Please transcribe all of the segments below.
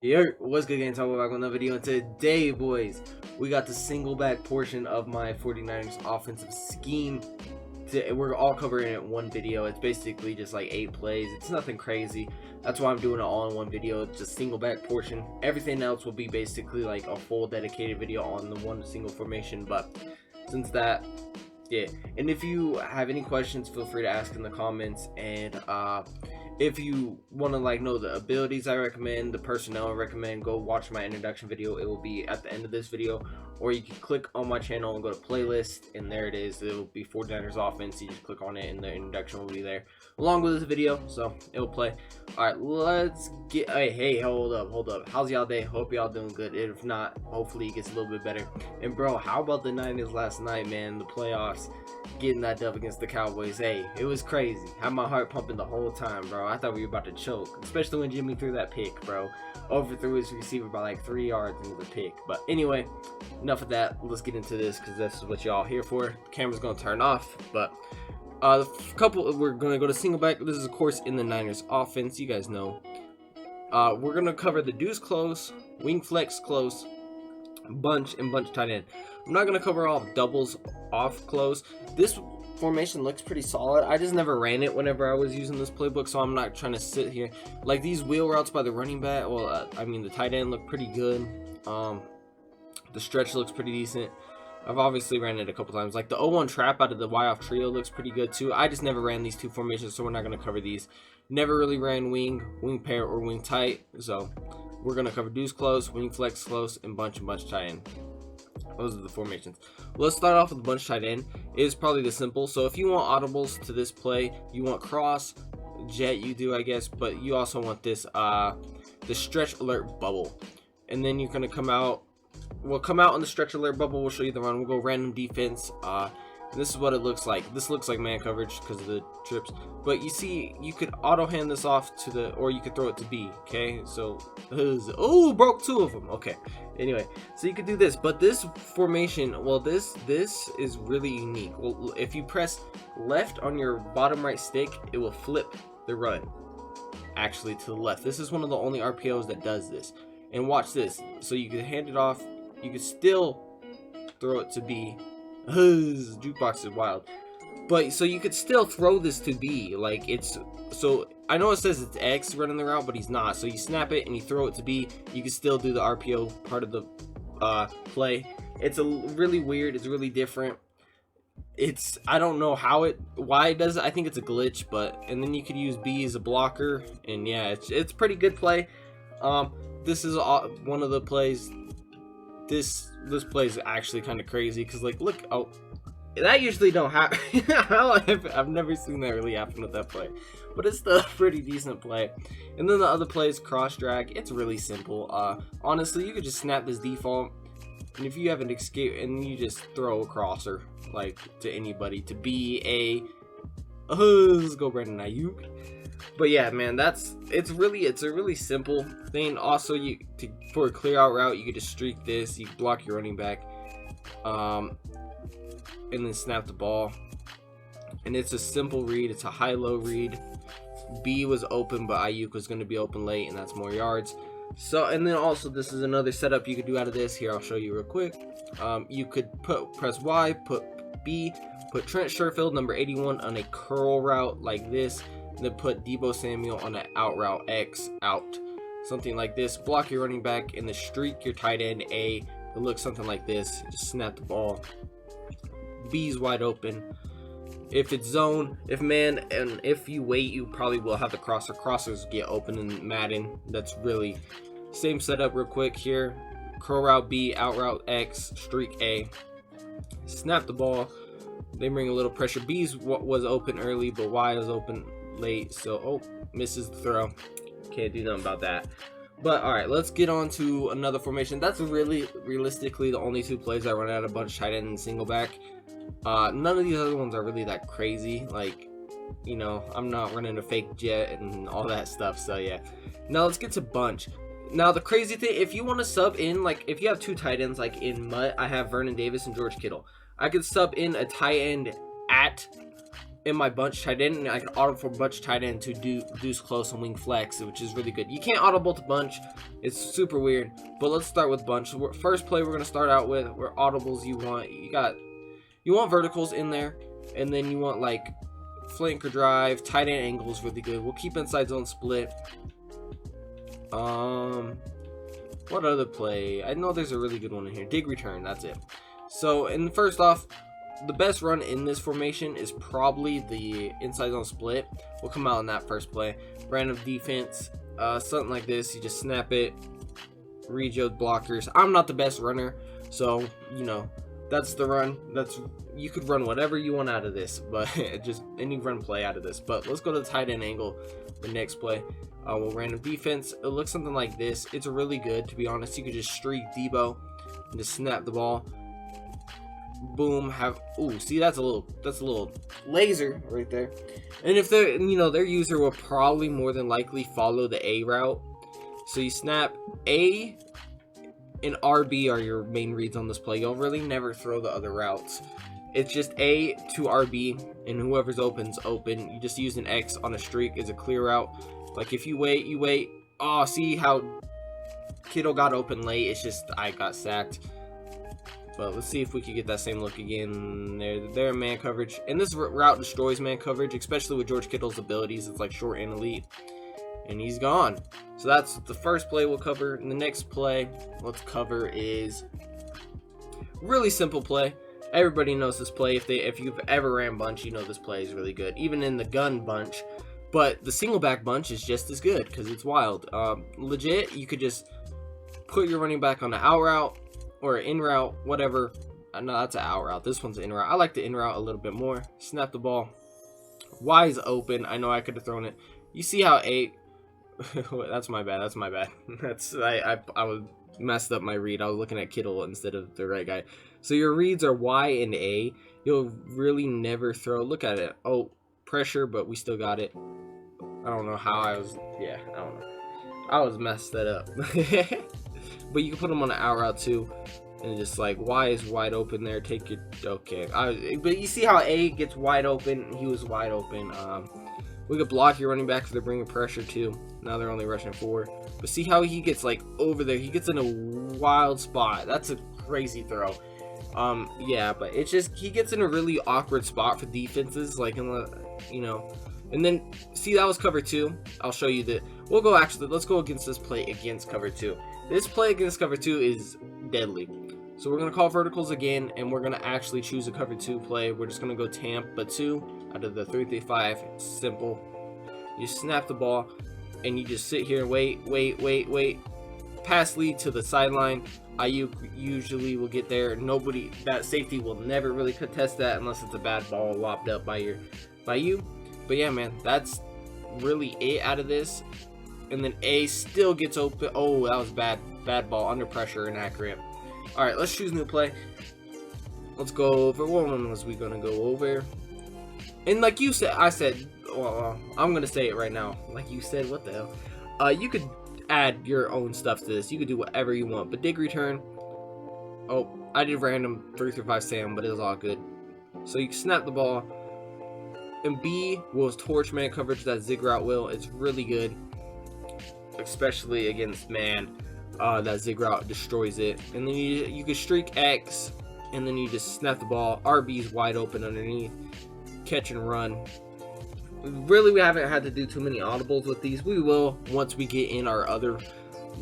Yo, what's good, gang? Talking back on another video, and today, boys, we got the single back portion of my 49ers offensive scheme. We're all covering it in one video. It's basically just like 8 plays. It's nothing crazy. That's why I'm doing it all in one video. It's just single back portion. Everything else will be basically like a full dedicated video on the one single formation. But since that, yeah. And if you have any questions, feel free to ask in the comments. And if you want to like know the abilities I recommend, the personnel I recommend, go watch my introduction video. It will be at the end of this video, or you can click on my channel and go to playlist, and there it is. It will be 49ers offense. You just click on it and the introduction will be there along with this video, so it will play. All right, let's get hey, hold up, how's y'all day? Hope y'all doing good. If not, hopefully it gets a little bit better. And bro, how about the Niners last night, man? The playoffs, getting that dub against the Cowboys. Hey, it was crazy. Had my heart pumping the whole time, bro. I thought we were about to choke, especially when Jimmy threw that pick, bro. Overthrew his receiver by like 3 yards into the pick. But anyway, enough of that. Let's get into this because this is what y'all here for. The camera's gonna turn off, but we're gonna go to single back. This is of course in the Niners offense. You guys know. We're gonna cover the Deuce Close, wing flex close, bunch tight end. I'm not gonna cover all doubles off close. This formation looks pretty solid. I just never ran it whenever I was using this playbook, so I'm not trying to sit here. Like these wheel routes by the running back, well, I mean the tight end look pretty good. The stretch looks pretty decent. I've obviously ran it a couple times. Like the 0-1 trap out of the Y-off trio looks pretty good too. I just never ran these two formations, so we're not going to cover these. Never really ran wing pair, or wing tight. So we're going to cover deuce close, wing flex close, and bunch tight end. Those are the formations. Let's start off with bunch tight end. It is probably the simple. So if you want audibles to this play, you want cross, jet, you do, I guess, but you also want this the stretch alert bubble. And then you're going to come out. We'll come out on the stretch alert bubble. We'll show you the run. We'll go random defense. And this is what it looks like. This looks like man coverage because of the trips. But you see, you could auto hand this off to the, or you could throw it to B. Okay, so oh, broke 2 of them. Okay, anyway, so you could do this. But this formation, well, this is really unique. Well, if you press left on your bottom right stick, it will flip the run actually to the left. This is one of the only RPOs that does this. And watch this. So you can hand it off. You can still throw it to B. Jukebox is wild. But so you could still throw this to B. Like it's, so I know it says it's X running the route, but he's not. So you snap it and you throw it to B. You can still do the RPO part of the play. It's a really weird. It's really different. It's, I don't know why it does it. I think it's a glitch, but, and then you could use B as a blocker, and yeah, it's pretty good play. This is one of the plays. This play is actually kind of crazy because, like, look, oh, that usually don't happen. I've never seen that really happen with that play, but it's still a pretty decent play. And then the other play is cross drag. It's really simple. Honestly, you could just snap this default, and if you have an escape, and you just throw a crosser like to anybody to be a. Let's go Brandon Ayuk. But yeah, man, it's a really simple thing. Also, for a clear out route, you could just streak this. You block your running back, and then snap the ball. And it's a simple read. It's a high-low read. B was open, but Ayuk was going to be open late, and that's more yards. So, and then also this is another setup you could do out of this. Here, I'll show you real quick. You could press Y, put B, put Trent Sherfield, number 81, on a curl route like this. Then put Deebo Samuel on an out route X out, something like this. Block your running back and then streak your tight end A. It looks something like this. Just snap the ball. B's wide open. If it's zone, if man, and if you wait, you probably will have the crosser. Crossers get open in Madden. That's really same setup. Real quick here. Curl route B, out route X, streak A. Snap the ball. They bring a little pressure. B's was open early, but Y is open late, so misses the throw. Can't do nothing about that. But all right, let's get on to another formation. That's really realistically the only 2 plays I run out of bunch tight end and single back. None of these other ones are really that crazy. Like, you know, I'm not running a fake jet and all that stuff. So yeah, now let's get to bunch. Now the crazy thing, if you want to sub in, like if you have 2 tight ends, like in Mutt, I have Vernon Davis and George Kittle. I could sub in a tight end at in my bunch tight end, and I can auto for bunch tight end to do Deuce Close and wing flex, which is really good. You can't audible to bunch, it's super weird. But let's start with bunch. First play we're gonna start out with where audibles you want verticals in there, and then you want like flank or drive, tight end angles really good. We'll keep inside zone split. What other play? I know there's a really good one in here. Dig return, that's it. So, and first off, the best run in this formation is probably the inside zone split. We'll come out in that first play. Random defense, something like this. You just snap it, read your blockers. I'm not the best runner, so, you know, that's the run. You could run whatever you want out of this, but just any run play out of this. But let's go to the tight end angle, the next play. Well, random defense, it looks something like this. It's really good, to be honest. You could just streak Debo and just snap the ball. Boom, see, that's a little laser right there. And if they're, you know, their user will probably more than likely follow the A route. So you snap A and RB are your main reads on this play. You'll really never throw the other routes. It's just A to RB, and whoever's open's open. You just use an X on a streak as a clear route. Like if you wait. Oh, see how Kittle got open late? It's just I got sacked. But let's see if we can get that same look again. They're man coverage, and this route destroys man coverage, especially with George Kittle's abilities. It's like short and elite, and he's gone. So that's the first play we'll cover. And the next play let's cover is really simple play. Everybody knows this play. If you've ever ran bunch, you know this play is really good, even in the gun bunch. But the single back bunch is just as good because it's wild. Legit, you could just put your running back on an out route or in route, whatever. No, that's an out route. This one's an in route. I like the in route a little bit more. Snap the ball. Y is open. I know I could have thrown it. You see how A... That's my bad. I was messed up my read. I was looking at Kittle instead of the right guy. So your reads are Y and A. You'll really never throw. Look at it. Oh, pressure, but we still got it. I don't know how I don't know. I was messed that up. But you can put them on an out route too, and just like Y is wide open there. Take your but you see how A gets wide open. He was wide open. We could block your running back if they're bringing pressure too. Now they're only rushing 4. But see how he gets like over there. He gets in a wild spot. That's a crazy throw. Yeah, but it's just he gets in a really awkward spot for defenses, like in the, you know. And then see, that was cover 2. I'll show you that. Let's go against this play against cover 2. This play against cover 2 is deadly. So we're going to call verticals again, and we're going to actually choose a cover 2 play. We're just going to go Tampa 2 out of the 3-5. It's simple. You snap the ball, and you just sit here and wait. Pass lead to the sideline. Ayuk usually will get there. That safety will never really contest that unless it's a bad ball lobbed up by you. But yeah, man, that's really it out of this. And then A still gets open. Oh, that was bad ball, under pressure, inaccurate. All right, let's choose new play. Let's go over. What one was we gonna go over? And like you said, well, I'm gonna say it right now. Like you said, what the hell? You could add your own stuff to this. You could do whatever you want. But dig return. Oh, I did random 3-5 Sam, but it was all good. So you can snap the ball. And B will torch man coverage. That zig route will. It's really good, especially against man. That zig route destroys it. And then you can streak X, and then you just snap the ball. RB's wide open underneath. Catch and run. Really, we haven't had to do too many audibles with these. We will once we get in our other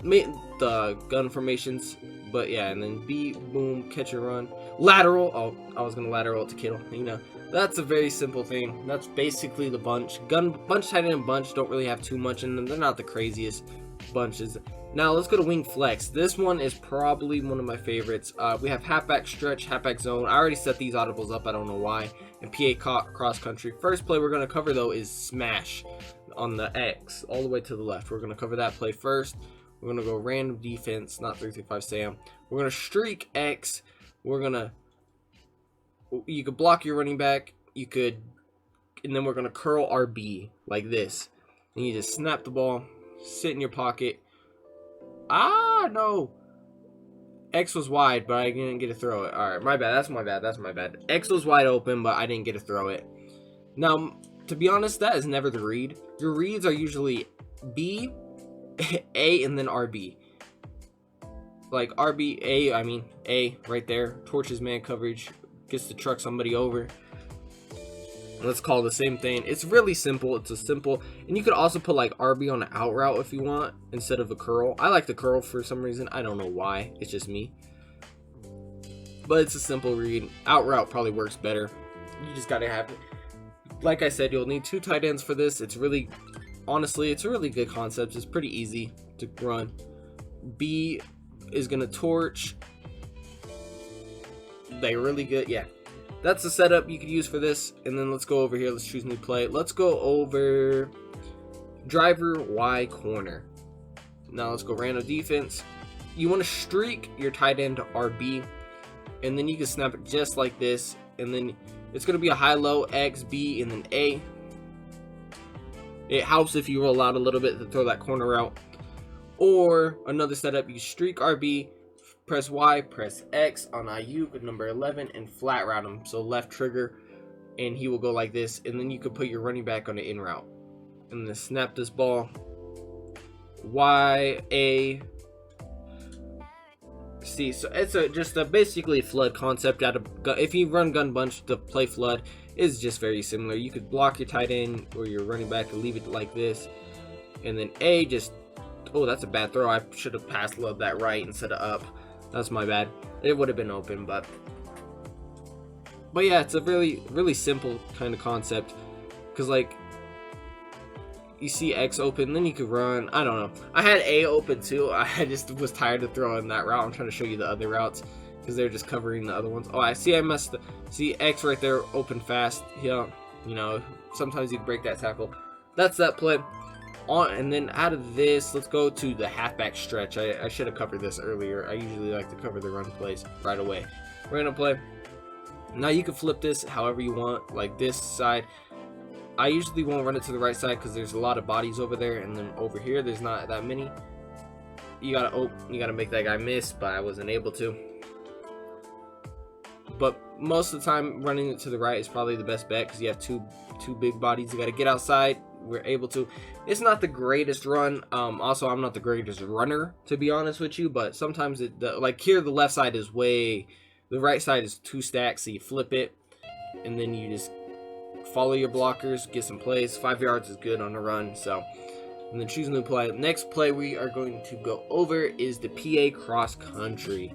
the gun formations. But yeah, and then B, boom, catch and run. Lateral. Oh, I was gonna lateral it to Kittle. You know, that's a very simple thing. That's basically the bunch. Bunch, tight end, and bunch don't really have too much in them. They're not the craziest bunches. Now let's go to wing flex. This one is probably one of my favorites. We have halfback stretch, halfback zone. I already set these audibles up. I don't know why. And PA cross country. First play we're going to cover though is smash on the X all the way to the left. We're going to cover that play first. We're going to go random defense, not 3-5 Sam. We're going to streak X. You could block your running back. And then we're going to curl RB like this. And you just snap the ball, sit in your pocket. Ah, no. X was wide, but I didn't get to throw it. All right, my bad. That's my bad. X was wide open, but I didn't get to throw it. Now, to be honest, that is never the read. Your reads are usually B, A, and then RB. Like RB, A, I mean A right there. Torches man coverage, gets to truck somebody over. Let's call it the same thing. It's really simple. It's a simple, and you could also put like RB on an out route if you want instead of a curl. I like the curl for some reason. I don't know why. It's just me. But it's a simple read. Out route probably works better. You just gotta have it. Like I said, you'll need 2 tight ends for this. It's really, honestly, it's a really good concept. It's pretty easy to run. B is gonna torch. They're really good. Yeah. That's the setup you could use for this. And then let's go over here. Let's choose new play. Let's go over driver Y corner. Now let's go random defense. You want to streak your tight end to RB. And then you can snap it just like this. And then it's going to be a high-low X, B, and then A. It helps if you roll out a little bit to throw that corner out. Or another setup, you streak RB. Press Y, press X on IU with number 11 and flat route him. So left trigger and he will go like this. And then you could put your running back on the in route. And then snap this ball. Y, A, C. So it's just basically a flood concept. If you run gun bunch, the play flood is just very similar. You could block your tight end or your running back and leave it like this. And then A just, oh, that's a bad throw. I should have passed love that right instead of up. That's my bad. It would have been open, but yeah, it's a really simple kind of concept. Because like you see X open, then you could run. I don't know. I had A open too. I just was tired of throwing that route. I'm trying to show you the other routes because they're just covering the other ones. Oh, I messed. See X right there, open fast. Yeah, you know, sometimes you can break that tackle. That's that play. And then out of this, let's go to the halfback stretch. I should have covered this earlier. I usually like to cover the run plays right away. Random play. Now you can flip this however you want, like this side. I usually won't run it to the right side because there's a lot of bodies over there, and then over here there's not that many. You gotta make that guy miss, but I wasn't able to. But most of the time, running it to the right is probably the best bet because you have two big bodies. You gotta get outside. We're able to. It's not the greatest run. Also, I'm not the greatest runner, to be honest with you, but sometimes like here the left side is the right side is 2 stacks, so you flip it and then you just follow your blockers, get some plays. 5 yards is good on a run. So, and then choose a new play. Next play we are going to go over is the PA cross country.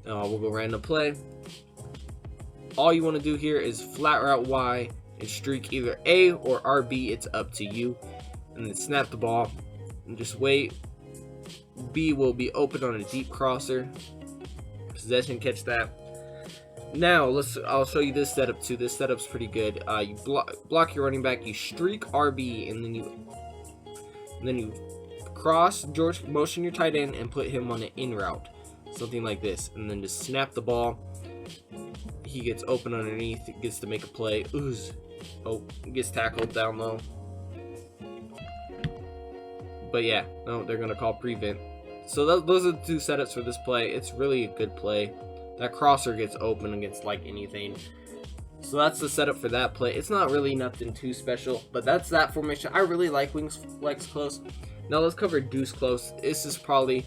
We'll go random play. All you want to do here is flat route Y and streak either A or RB. It's up to you. And then snap the ball and just wait. B will be open on a deep crosser. Possession, catch that. Now I'll show you this setup too. This setup's pretty good. You block your running back, you streak RB, and then you cross George, motion your tight end and put him on an in route, something like this, and then just snap the ball. He gets open underneath, gets to make a play. Ooze. Oh, gets tackled down low. But yeah, no, they're gonna call prevent. So those are the 2 setups for this play. It's really a good play. That crosser gets open against like anything. So that's the setup for that play. It's not really nothing too special, but that's that formation. I really like wings flex close. Now let's cover deuce close. This is probably,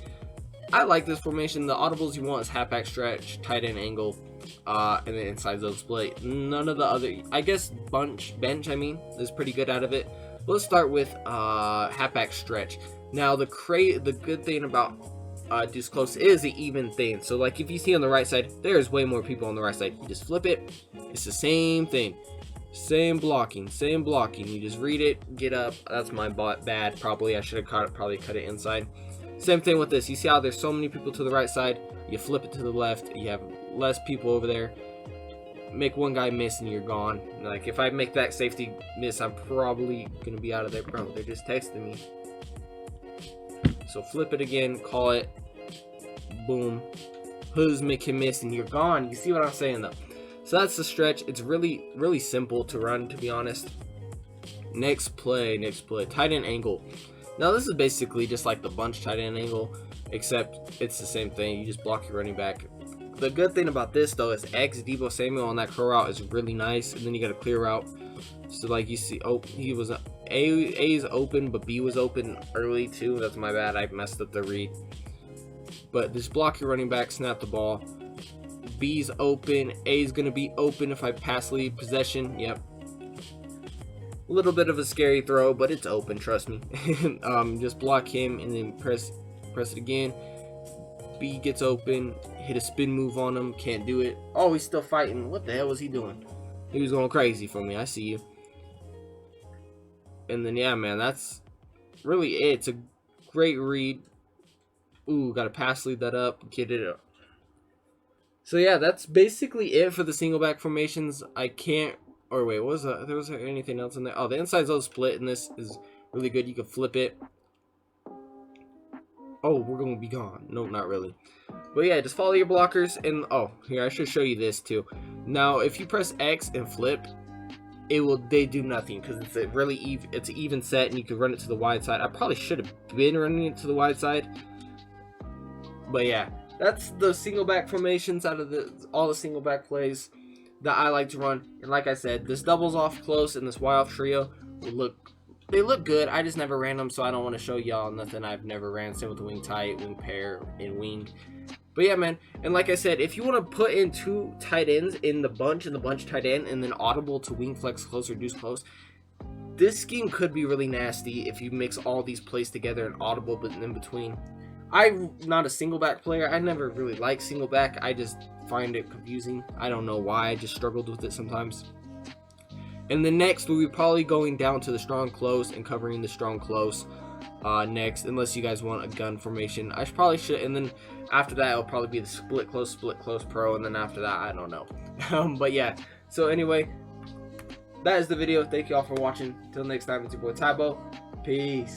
I like this formation. The audibles you want is halfback stretch, tight end angle, and then inside zone split. None of the other, I guess bench is pretty good out of it. Let's start with halfback stretch. Now the good thing about Deuce Close is the even thing. So like if you see on the right side, there's way more people on the right side. You just flip it. It's the same thing. Same blocking. You just read it, get up. That's my bad. Probably I should have probably cut it inside. Same thing with this. You see how there's so many people to the right side. You flip it to the left. You have less people over there. Make one guy miss and you're gone. Like if I make that safety miss, I'm probably gonna be out of there. Bro, they're just texting me. So flip it again, call it, boom, who's make him miss and you're gone. You see what I'm saying though? So that's the stretch. It's really simple to run, to be honest. Next play, tight end angle. Now this is basically just like the bunch tight end angle, except it's the same thing. You just block your running back. The good thing about this though is X Debo Samuel on that curl route is really nice, and then you got a clear route. So like you see, oh, he was A is open, but B was open early too. That's my bad. I messed up the read. But this block your running back, snap the ball. B's open. A's gonna be open if I pass lead possession. Yep. A little bit of a scary throw, but it's open. Trust me. Just block him and then press it again. B gets open. Hit a spin move on him. Can't do it. Oh, he's still fighting. What the hell was he doing? He was going crazy for me. I see you. And then yeah, man, that's really it. It's a great read. Ooh, got to pass lead that up. Get it up. So yeah, that's basically it for the single back formations. I can't, or wait, what was that? There was anything else in there? Oh, the inside zone split in this is really good. You can flip it. Oh, we're going to be gone. No, not really. But yeah, just follow your blockers. And oh, here, I should show you this too. Now, if you press X and flip, they do nothing because it's a really it's an even set and you can run it to the wide side. I probably should have been running it to the wide side. But yeah, that's the single back formations out of all the single back plays that I like to run. And like I said, this doubles off close and this Y off trio they look good. I just never ran them, so I don't want to show y'all nothing I've never ran. Same with the wing tight, wing pair, and wing. But yeah, man. And like I said, if you want to put in 2 tight ends in the bunch tight end, and then audible to wing flex close or deuce close, this scheme could be really nasty if you mix all these plays together and audible but in between. I'm not a single back player. I never really liked single back. I just find it confusing. I don't know why. I just struggled with it sometimes. And then next, we'll be probably going down to the strong close and covering the strong close next, unless you guys want a gun formation. I probably should, and then after that, it'll probably be the split close pro, and then after that, I don't know. But yeah, so anyway, that is the video. Thank you all for watching. Till next time, it's your boy Tybo. Peace.